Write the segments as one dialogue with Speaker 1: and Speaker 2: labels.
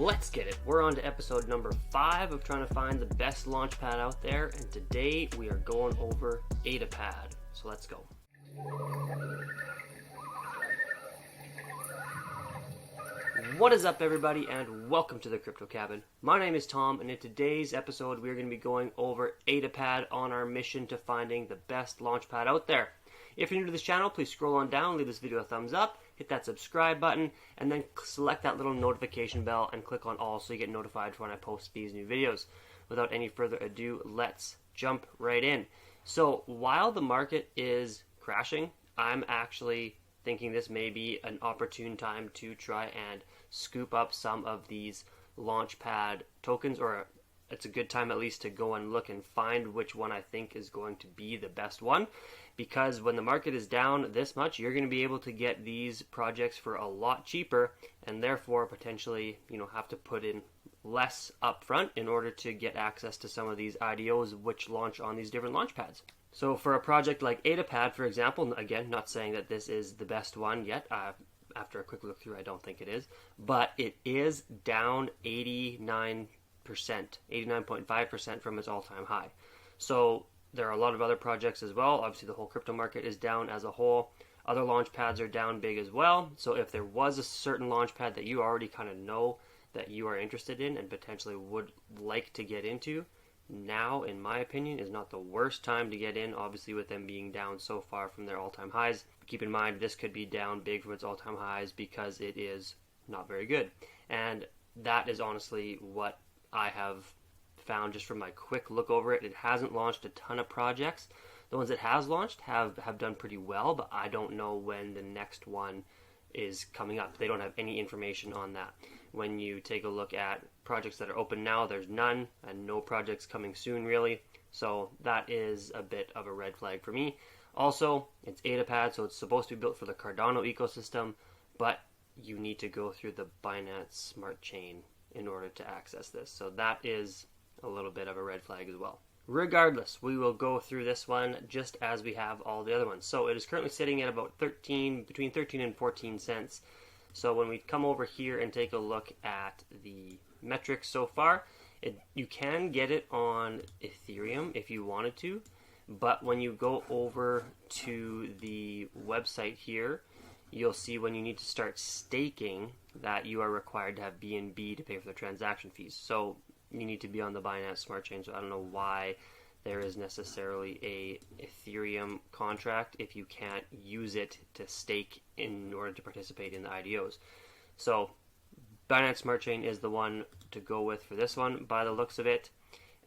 Speaker 1: Let's get it. We're on to episode number 5 of trying to find the best launchpad out there, and today we are going over ADAPAD. So let's go. What is up, everybody, and welcome to the Crypto Cabin. My name is Tom, and in today's episode we're going to be going over ADAPAD on our mission to finding the best launchpad out there. If you're new to this channel, please scroll on down, leave this video a thumbs up, hit that subscribe button, and then select that little notification bell and click on all so you get notified when I post these new videos. Without any further ado, let's jump right in. So while the market is crashing, I'm actually thinking this may be an opportune time to try and scoop up some of these launchpad tokens, or it's a good time at least to go and look and find which one I think is going to be the best one, because when the market is down this much, you're going to be able to get these projects for a lot cheaper, and therefore potentially have to put in less upfront in order to get access to some of these IDOs which launch on these different launchpads. So for a project like ADAPAD, for example, again, not saying that this is the best one yet, after a quick look through I don't think it is, but it is down 89.5% from its all-time high. So there are a lot of other projects as well. Obviously the whole crypto market is down as a whole. Other launchpads are down big as well. So if there was a certain launchpad that you already kind of know that you are interested in and potentially would like to get into, now, in my opinion, is not the worst time to get in, obviously with them being down so far from their all-time highs. Keep in mind, this could be down big from its all-time highs because it is not very good. And that is honestly what I have found just from my quick look over it. It hasn't launched a ton of projects. The ones it has launched have done pretty well, but I don't know when the next one is coming up. They don't have any information on that. When you take a look at projects that are open now, there's none, and no projects coming soon really. So that is a bit of a red flag for me. Also, it's ADAPAD, so it's supposed to be built for the Cardano ecosystem, but you need to go through the Binance Smart Chain in order to access this. So that is a little bit of a red flag as well. Regardless, we will go through this one just as we have all the other ones. So it is currently sitting at about between 13 and 14 cents. So when we come over here and take a look at the metrics so far, you can get it on Ethereum if you wanted to, but when you go over to the website here, you'll see when you need to start staking that you are required to have BNB to pay for the transaction fees. So you need to be on the Binance Smart Chain, so I don't know why there is necessarily a Ethereum contract if you can't use it to stake in order to participate in the IDOs. So Binance Smart Chain is the one to go with for this one by the looks of it.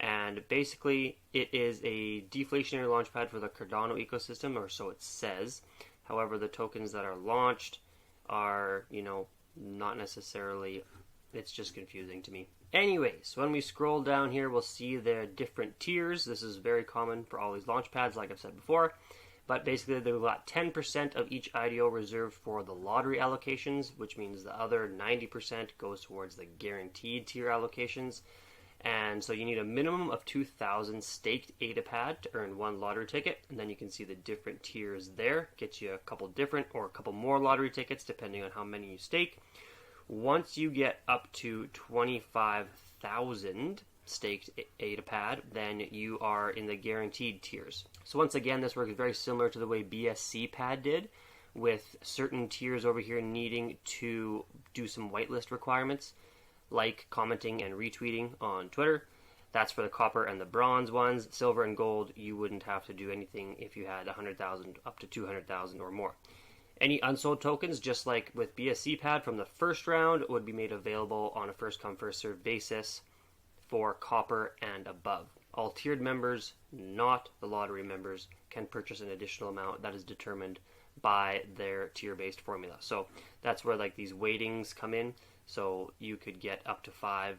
Speaker 1: And basically it is a deflationary launchpad for the Cardano ecosystem, or so it says. However, the tokens that are launched are, not necessarily, it's just confusing to me. Anyways, when we scroll down here, we'll see the different tiers. This is very common for all these launchpads, like I've said before. But basically, they've got 10% of each IDO reserved for the lottery allocations, which means the other 90% goes towards the guaranteed tier allocations. And so you need a minimum of 2,000 staked ADAPAD to earn one lottery ticket. And then you can see the different tiers there. Gets you a couple different or a couple more lottery tickets, depending on how many you stake. Once you get up to 25,000 staked ADAPAD, then you are in the guaranteed tiers. So once again, this works very similar to the way BSCPad did, with certain tiers over here needing to do some whitelist requirements, like commenting and retweeting on Twitter. That's for the copper and the bronze ones. Silver and gold, you wouldn't have to do anything if you had 100,000 up to 200,000 or more. Any unsold tokens, just like with BSCPad from the first round, would be made available on a first-come, first-served basis for copper and above. All tiered members, not the lottery members, can purchase an additional amount that is determined by their tier-based formula. So that's where like these weightings come in. So you could get up to 5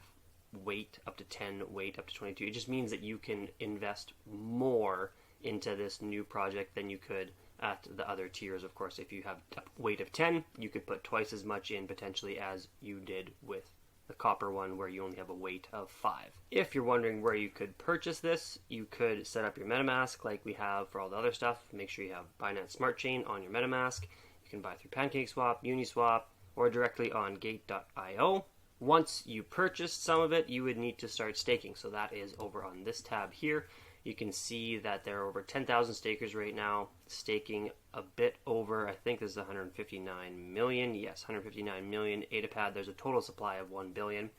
Speaker 1: weight, up to 10 weight, up to 22. It just means that you can invest more into this new project than you could at the other tiers. Of course, if you have a weight of 10, you could put twice as much in potentially as you did with the copper one, where you only have a weight of 5. If you're wondering where you could purchase this, you could set up your MetaMask like we have for all the other stuff. Make sure you have Binance Smart Chain on your MetaMask. You can buy through PancakeSwap, Uniswap, or directly on Gate.io. Once you purchased some of it, you would need to start staking. So that is over on this tab here. You can see that there are over 10,000 stakers right now, staking a bit over, I think this is 159 million. Yes, 159 million ADAPAD. There's a total supply of 1 billion.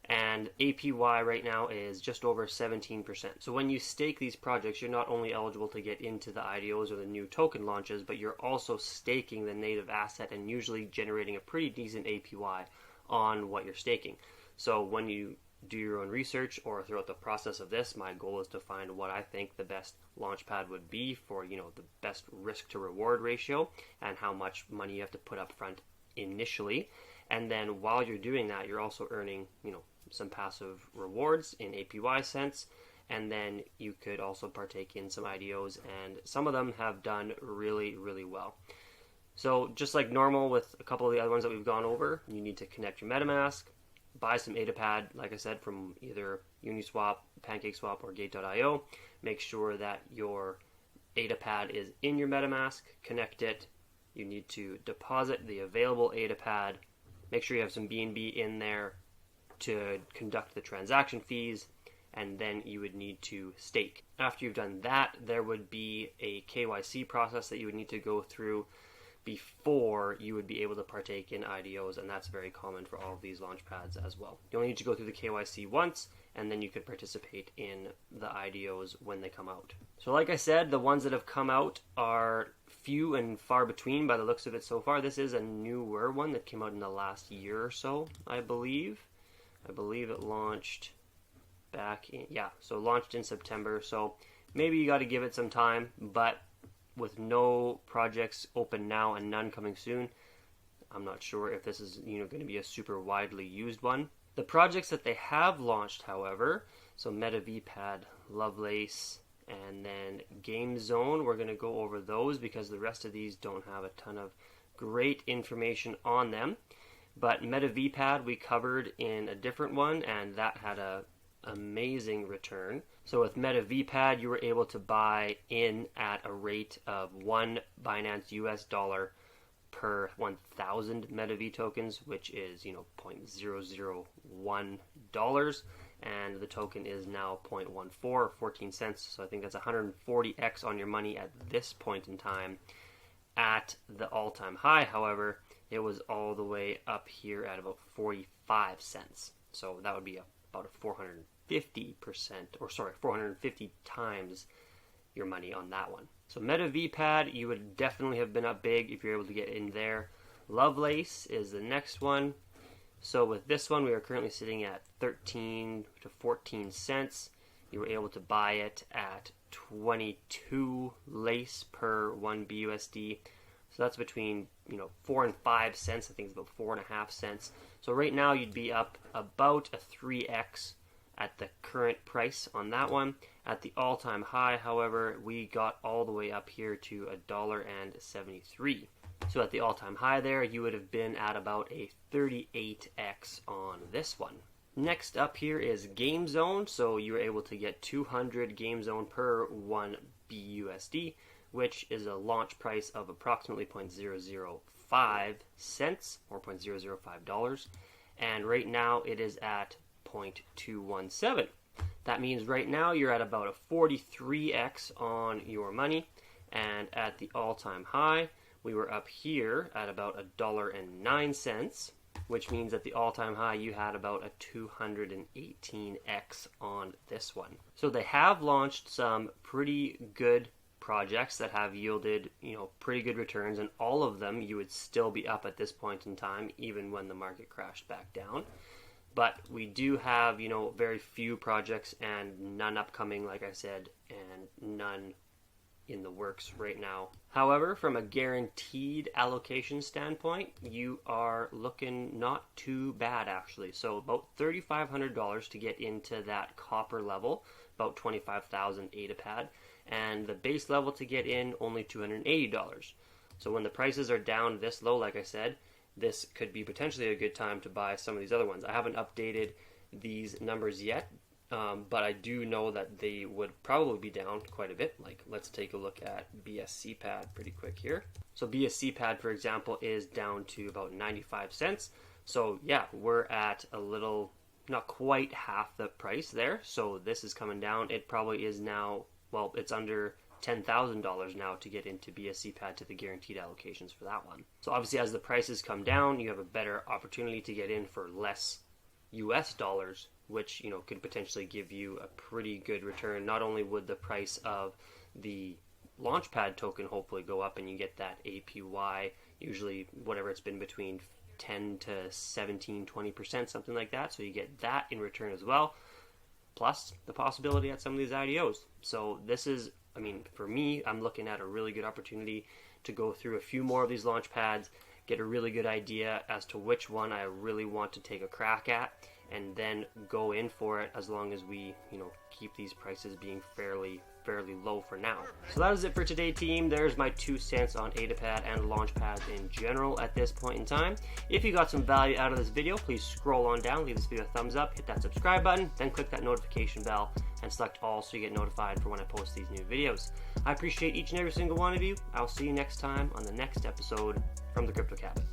Speaker 1: And APY right now is just over 17%. So when you stake these projects, you're not only eligible to get into the IDOs or the new token launches, but you're also staking the native asset and usually generating a pretty decent APY on what you're staking. So when you do your own research or throughout the process of this, my goal is to find what I think the best launchpad would be for, the best risk to reward ratio and how much money you have to put up front initially. And then while you're doing that, you're also earning, some passive rewards in APY sense. And then you could also partake in some IDOs, and some of them have done really, really well. So just like normal with a couple of the other ones that we've gone over, you need to connect your MetaMask, buy some ADAPAD, like I said, from either Uniswap, PancakeSwap, or Gate.io. Make sure that your ADAPAD is in your MetaMask, connect it. You need to deposit the available ADAPAD. Make sure you have some BNB in there to conduct the transaction fees, and then you would need to stake. After you've done that, there would be a KYC process that you would need to go through before you would be able to partake in IDOs, and that's very common for all of these launch pads as well. You only need to go through the KYC once, and then you could participate in the IDOs when they come out. So like I said, the ones that have come out are few and far between by the looks of it so far. This is a newer one that came out in the last year or so, I believe. I believe it launched back in, launched in September, so maybe you got to give it some time, but with no projects open now and none coming soon, I'm not sure if this is going to be a super widely used one. The projects that they have launched, however, so MetaVPad, Lovelace, and then Game Zone, we're going to go over those because the rest of these don't have a ton of great information on them. But MetaVPad we covered in a different one, and that had a amazing return. So with MetaVPad, you were able to buy in at a rate of $1 Binance US dollar per 1,000 MetaV tokens, which is $0.001, and the token is now 0.14 or 14 cents. So I think that's 140x on your money at this point in time. At the all-time high, however, it was all the way up here at about 45 cents. So that would be about a 450 times your money on that one. So MetaVPad, you would definitely have been up big if you're able to get in there. Lovelace is the next one. So with this one, we are currently sitting at 13 to 14 cents. You were able to buy it at 22 lace per 1 BUSD. So that's between 4 and 5 cents. I think it's about 4.5 cents. So right now you'd be up about a 3x at the current price on that one. At the all-time high, however, we got all the way up here to $1.73. So at the all-time high there, you would have been at about a 38x on this one. Next up here is Game Zone. So you were able to get 200 Game Zone per 1 BUSD, which is a launch price of approximately 0.005 cents or $0.005. And right now it is at 0.217. That means right now you're at about a 43x on your money. And at the all-time high, we were up here at about $1.09, which means at the all-time high you had about a 218x on this one. So they have launched some pretty good projects that have yielded, pretty good returns, and all of them you would still be up at this point in time, even when the market crashed back down. But we do have, very few projects and none upcoming, like I said, and none in the works right now. However, from a guaranteed allocation standpoint, you are looking not too bad actually. So about $3,500 to get into that copper level, about 25,000 ADAPAD, and the base level to get in only $280. So when the prices are down this low, like I said, this could be potentially a good time to buy some of these other ones. I haven't updated these numbers yet, but I do know that they would probably be down quite a bit. Like, let's take a look at BSCPad pretty quick here. So BSCPad, for example, is down to about 95 cents. So yeah, we're at a little, not quite half the price there. So this is coming down. It probably is now, well, it's under $10,000 now to get into BSC pad to the guaranteed allocations for that one. So obviously as the prices come down, you have a better opportunity to get in for less US dollars, which, you know, could potentially give you a pretty good return. Not only would the price of the Launchpad token hopefully go up and you get that APY, usually whatever it's been between 10 to 17, 20%, something like that. So you get that in return as well, plus the possibility at some of these IDOs. So this is, I mean, for me, I'm looking at a really good opportunity to go through a few more of these launch pads, get a really good idea as to which one I really want to take a crack at, and then go in for it as long as we, you know, keep these prices being fairly low for now. So that is it for today, team. There's my 2 cents on ADAPAD and Launchpad in general at this point in time. If you got some value out of this video, please scroll on down, leave this video a thumbs up, hit that subscribe button, then click that notification bell and select all so you get notified for when I post these new videos. I appreciate each and every single one of you. I'll see you next time on the next episode from the Crypto Cabin.